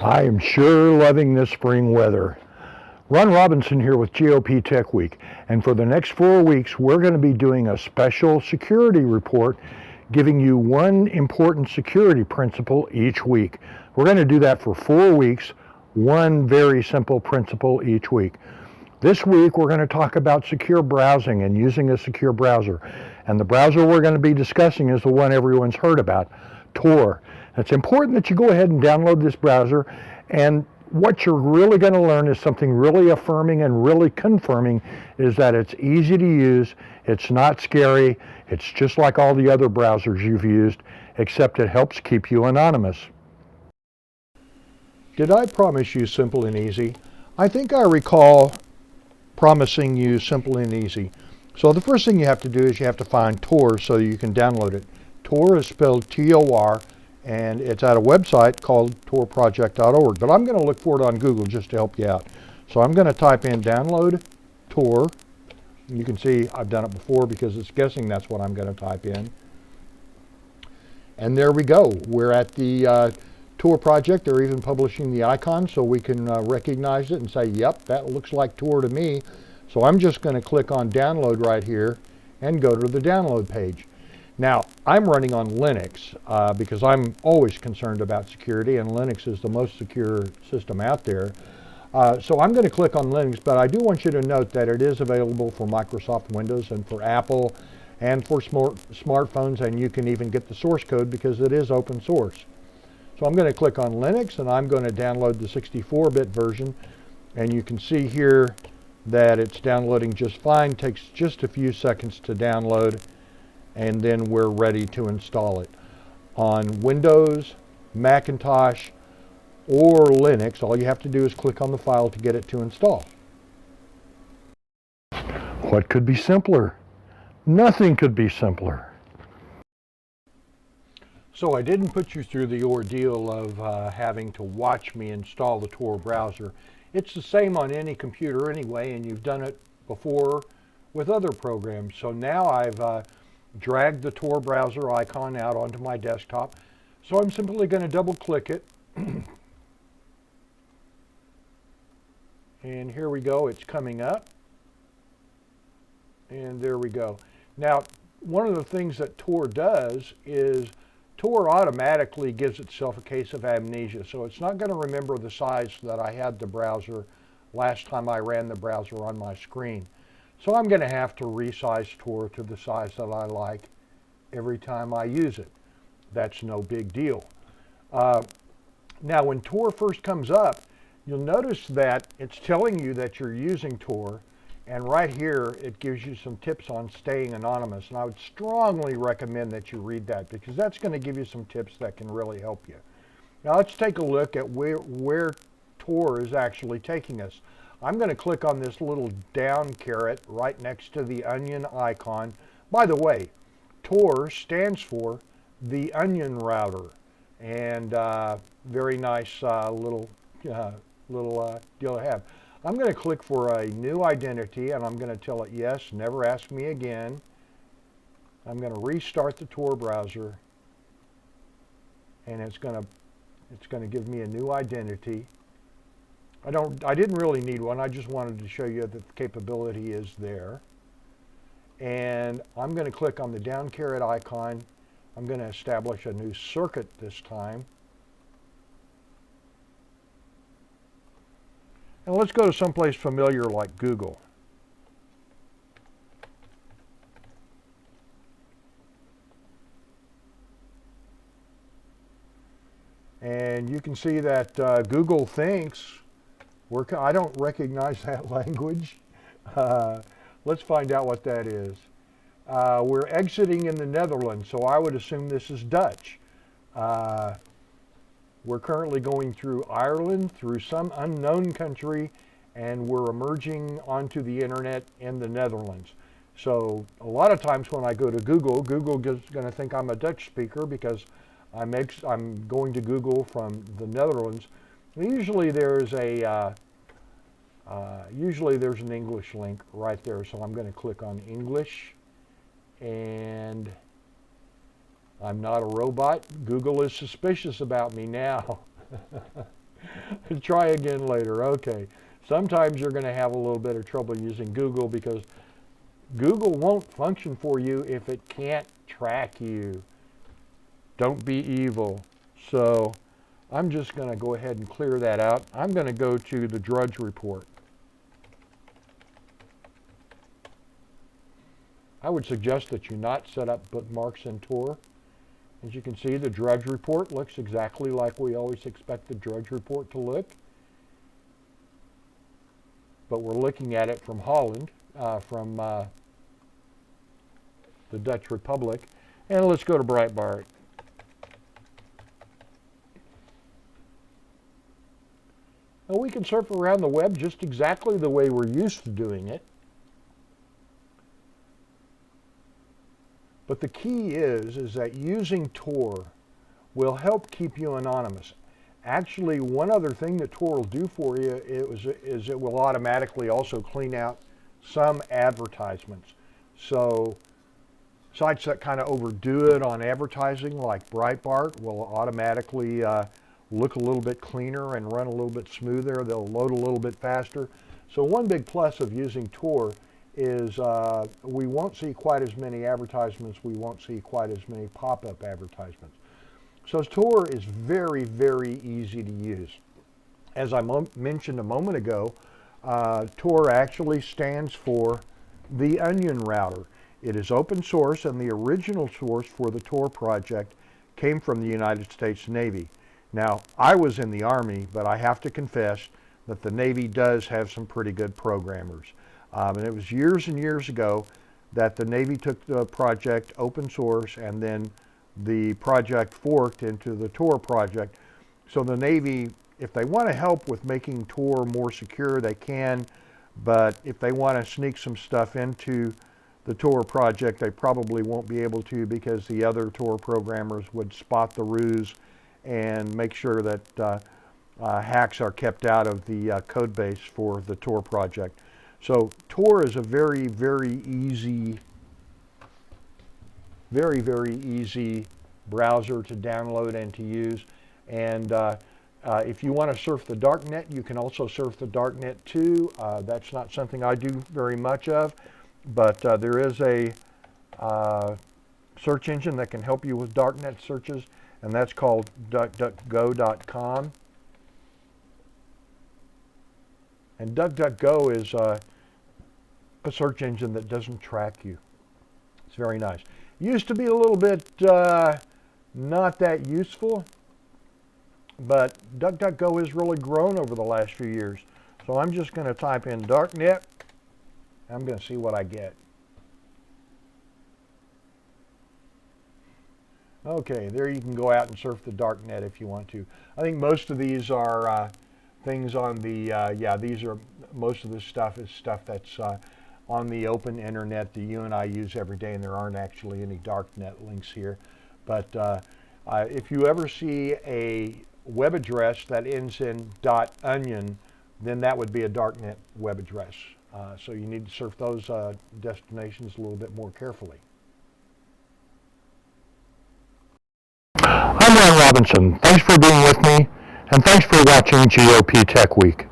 I am sure loving this spring weather. Ron Robinson here with GOP Tech Week, and for the next 4 weeks we're going to be doing a special security report giving you one important security principle each week. We're going to do that for 4 weeks, one very simple principle each week. This week we're going to talk about secure browsing and using a secure browser. And the browser we're going to be discussing is the one everyone's heard about, Tor. It's important that you go ahead and download this browser, and what you're really going to learn is something really affirming and really confirming, is that it's easy to use, it's not scary, it's just like all the other browsers you've used, except it helps keep you anonymous. Did I promise you simple and easy? I think I recall promising you simple and easy. So the first thing you have to do is you have to find Tor so you can download it. Tor is spelled T-O-R, and it's at a website called torproject.org. But I'm going to look for it on Google just to help you out. So I'm going to type in download Tor. You can see I've done it before because it's guessing that's what I'm going to type in. And there we go. We're at the Tor project. They're even publishing the icon so we can recognize it and say, yep, that looks like Tor to me. So I'm just going to click on download right here and go to the download page. Now, I'm running on Linux because I'm always concerned about security, and Linux is the most secure system out there. So I'm going to click on Linux, but I do want you to note that it is available for Microsoft Windows and for Apple and for smartphones, and you can even get the source code because it is open source. So I'm going to click on Linux, and I'm going to download the 64-bit version, and you can see here that it's downloading just fine. Takes just a few seconds to download, and then we're ready to install it. On Windows, Macintosh, or Linux, all you have to do is click on the file to get it to install. What could be simpler? Nothing could be simpler. So I didn't put you through the ordeal of having to watch me install the Tor browser. It's the same on any computer anyway, and you've done it before with other programs. So now I've dragged the Tor browser icon out onto my desktop. So I'm simply going to double click it. And here we go, it's coming up. And there we go. Now, one of the things that Tor does is Tor automatically gives itself a case of amnesia. So it's not going to remember the size that I had the browser last time I ran the browser on my screen. So I'm going to have to resize Tor to the size that I like every time I use it. That's no big deal. Now, when Tor first comes up, you'll notice that it's telling you that you're using Tor, and right here it gives you some tips on staying anonymous. And I would strongly recommend that you read that because that's going to give you some tips that can really help you. Now let's take a look at where Tor is actually taking us. I'm going to click on this little down caret right next to the onion icon. By the way, Tor stands for the Onion Router, and very nice little deal to have. I'm going to click for a new identity, and I'm going to tell it yes, never ask me again. I'm going to restart the Tor browser, and it's going to give me a new identity. I didn't really need one. I just wanted to show you that the capability is there. And I'm going to click on the down caret icon. I'm going to establish a new circuit this time. And let's go to someplace familiar like Google. And you can see that Google thinks I don't recognize that language. Let's find out what that is. We're exiting in the Netherlands, so I would assume this is Dutch. We're currently going through Ireland, through some unknown country, and we're emerging onto the internet in the Netherlands. So a lot of times when I go to Google, Google is going to think I'm a Dutch speaker because I'm going to Google from the Netherlands. Usually there's an English link right there, so I'm going to click on English, and I'm not a robot. Google is suspicious about me now. Try again later. Okay. Sometimes you're going to have a little bit of trouble using Google because Google won't function for you if it can't track you. Don't be evil. So I'm just going to go ahead and clear that out. I'm going to go to the Drudge report. I would suggest that you not set up bookmarks in Tor. As you can see, the Drudge report looks exactly like we always expect the Drudge report to look. But we're looking at it from Holland, from the Dutch Republic. And let's go to Breitbart. Now we can surf around the web just exactly the way we're used to doing it. But the key is that using Tor will help keep you anonymous. Actually, one other thing that Tor will do for you is it will automatically also clean out some advertisements. So sites that kind of overdo it on advertising, like Breitbart, will automatically look a little bit cleaner and run a little bit smoother. They'll load a little bit faster. So one big plus of using Tor is we won't see quite as many advertisements. We won't see quite as many pop-up advertisements. So Tor is very, very easy to use. As I mentioned a moment ago, Tor actually stands for the Onion Router. It is open source, and the original source for the Tor project came from the United States Navy. Now, I was in the Army, but I have to confess that the Navy does have some pretty good programmers. And it was years and years ago that the Navy took the project open source, and then the project forked into the Tor project. So the Navy, if they want to help with making Tor more secure, they can, but if they want to sneak some stuff into the Tor project, they probably won't be able to, because the other Tor programmers would spot the ruse and make sure that hacks are kept out of the code base for the Tor project. So Tor is a very, very easy browser to download and to use. And if you want to surf the darknet, you can also surf the darknet too. That's not something I do very much of, but there is a search engine that can help you with darknet searches, and that's called DuckDuckGo.com. And DuckDuckGo is a search engine that doesn't track you. It's very nice. Used to be a little bit not that useful, but DuckDuckGo has really grown over the last few years. So I'm just going to type in darknet. I'm going to see what I get. Okay, there you can go out and surf the darknet if you want to. I think most of these are things on the, most of this stuff is stuff that's on the open internet that you and I use every day, and there aren't actually any darknet links here. But if you ever see a web address that ends in .onion, then that would be a darknet web address. So you need to surf those destinations a little bit more carefully. I'm Ron Robinson. Thanks for being with me, and thanks for watching GOP Tech Week.